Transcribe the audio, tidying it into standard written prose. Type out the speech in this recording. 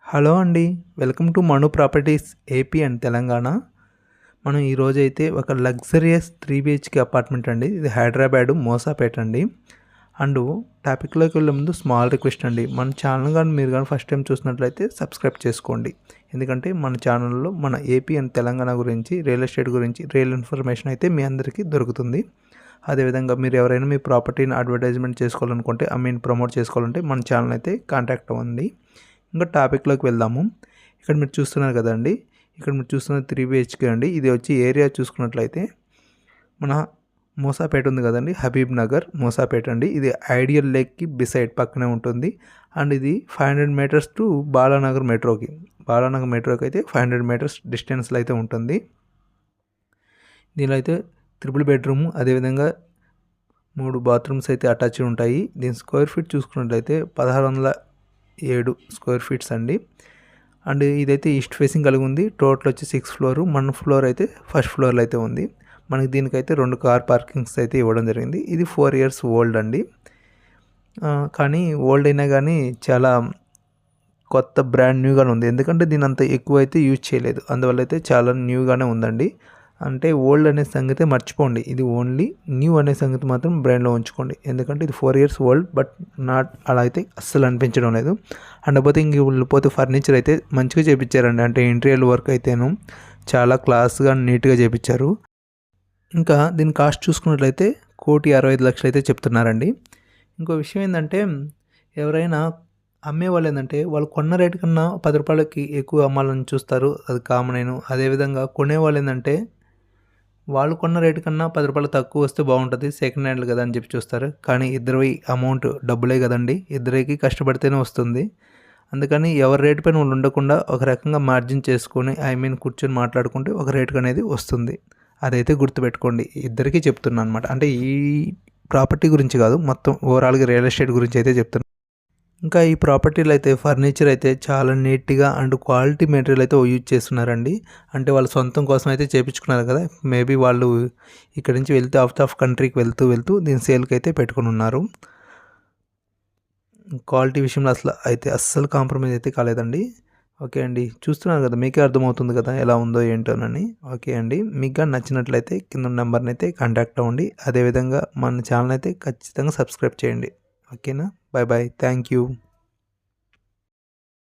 Hello అండి. Welcome to Manu properties AP and Telangana. మనం ఈరోజైతే ఒక లగ్జరియస్ 3 BHK అపార్ట్మెంట్ అండి. ఇది హైదరాబాద్ మోసాపేట అండి. అండ్ టాపిక్లోకి వెళ్ళే ముందు స్మాల్ రిక్వెస్ట్ అండి. మన ఛానల్ కానీ మీరు కానీ ఫస్ట్ టైం చూసినట్లయితే సబ్స్క్రైబ్ చేసుకోండి. ఎందుకంటే మన ఛానల్లో మన ఏపీ అండ్ తెలంగాణ గురించి, రియల్ ఎస్టేట్ గురించి రియల్ ఇన్ఫర్మేషన్ అయితే మీ అందరికీ దొరుకుతుంది. అదేవిధంగా మీరు ఎవరైనా మీ ప్రాపర్టీని అడ్వర్టైజ్మెంట్ చేసుకోవాలనుకుంటే, ప్రమోట్ చేసుకోవాలంటే మన ఛానల్ అయితే కాంటాక్ట్ అవ్వండి. ఇంకా టాపిక్లోకి వెళ్దాము. ఇక్కడ మీరు చూస్తున్నారు కదండి, ఇక్కడ మీరు చూస్తున్న 3 BHK అండి. ఇది వచ్చి ఏరియా చూసుకున్నట్లయితే మన మోసాపేట ఉంది కదండి, హబీబ్ నగర్ మోసాపేట అండి. ఇది ఐడియల్ లేక్కి బిసైడ్ పక్కనే ఉంటుంది. అండ్ ఇది 500 మీటర్స్ టు బాలానగర్ మెట్రోకి అయితే 500 మీటర్స్ డిస్టెన్స్లో అయితే ఉంటుంది. దీనిలో అయితే 3 బెడ్రూమ్, అదేవిధంగా 3 బాత్రూమ్స్ అయితే అటాచ్ ఉంటాయి. దీని స్క్వేర్ ఫీట్ చూసుకున్నట్లయితే 1607 స్క్వేర్ ఫీట్స్ అండి. అండ్ ఇదైతే ఈస్ట్ ఫేసింగ్ కలిగి ఉంది. టోటల్ వచ్చి 6 ఫ్లోర్, 1 ఫ్లోర్ అయితే ఫస్ట్ ఫ్లోర్లో అయితే ఉంది. మనకి దీనికైతే 2 కార్ పార్కింగ్స్ అయితే ఇవ్వడం జరిగింది. ఇది 4 years ఓల్డ్ అండి. కానీ ఓల్డ్ అయినా కానీ చాలా కొత్త బ్రాండ్ న్యూగానే ఉంది. ఎందుకంటే దీని అంత ఎక్కువ అయితే యూజ్ చేయలేదు, అందువల్ల అయితే చాలా న్యూగానే ఉందండి. అంటే ఓల్డ్ అనే సంగతి మర్చిపోండి, ఇది ఓన్లీ న్యూ అనే సంగతి మాత్రం బ్రెయిన్లో ఉంచుకోండి. ఎందుకంటే ఇది 4 years ఓల్డ్, బట్ నాట్ అలా అయితే అస్సలు అనిపించడం లేదు. అండ్ పోతే వెళ్ళిపోతే ఫర్నిచర్ అయితే మంచిగా చేయించారండి. అంటే ఇంటీరియర్ వర్క్ అయితేను చాలా క్లాస్గా నీట్గా చేయించారు. ఇంకా దీని కాస్ట్ చూసుకున్నట్లయితే 1,65,00,000 అయితే చెప్తున్నారండి. ఇంకో విషయం ఏంటంటే, ఎవరైనా అమ్మేవాళ్ళు ఏంటంటే వాళ్ళు కొన్న రేటు కన్నా 10 రూపాయలకి ఎక్కువ అమ్మాలని చూస్తారు, అది కామన్. అదేవిధంగా కొనేవాళ్ళు ఏంటంటే వాళ్ళు కొన్న రేటు కన్నా 10 రూపాయలు తక్కువ వస్తే బాగుంటుంది, సెకండ్ హ్యాండ్ కదా అని చెప్పి చూస్తారు. కానీ ఇద్దరి అమౌంట్ డబ్బులే కదండి, ఇద్దరికి కష్టపడితేనే వస్తుంది. అందుకని ఎవరి రేటు పైన వాళ్ళు ఉండకుండా ఒక రకంగా మార్జిన్ చేసుకొని కూర్చొని మాట్లాడుకుంటే ఒక రేటుకు అనేది వస్తుంది. అదైతే గుర్తుపెట్టుకోండి, ఇద్దరికీ చెప్తున్నాను అనమాట. అంటే ఈ ప్రాపర్టీ గురించి కాదు, మొత్తం ఓవరాల్గా రియల్ ఎస్టేట్ గురించి అయితే చెప్తున్నాను. ఇంకా ఈ ప్రాపర్టీలో అయితే ఫర్నిచర్ అయితే చాలా నీట్గా అండ్ క్వాలిటీ మెటీరియల్ అయితే యూజ్ చేస్తున్నారండి. అంటే వాళ్ళ సొంతం కోసం అయితే చేయించుకున్నారు కదా, మేబీ వాళ్ళు ఇక్కడ నుంచి వెళ్తే అవుట్ ఆఫ్ కంట్రీకి వెళ్తూ దీని సేల్కి అయితే పెట్టుకుని ఉన్నారు. క్వాలిటీ విషయంలో అస్సలు కాంప్రమైజ్ అయితే కాలేదండి. ఓకే అండి, చూస్తున్నారు కదా, మీకే అర్థమవుతుంది కదా ఎలా ఉందో ఏంటోనని. ఓకే అండి, మీకు నచ్చినట్లయితే కింద నెంబర్ని అయితే కాంటాక్ట్ అవ్వండి. అదేవిధంగా మన ఛానల్ అయితే ఖచ్చితంగా సబ్స్క్రైబ్ చేయండి. ఓకేనా, బాయ్ బాయ్, థ్యాంక్ యూ.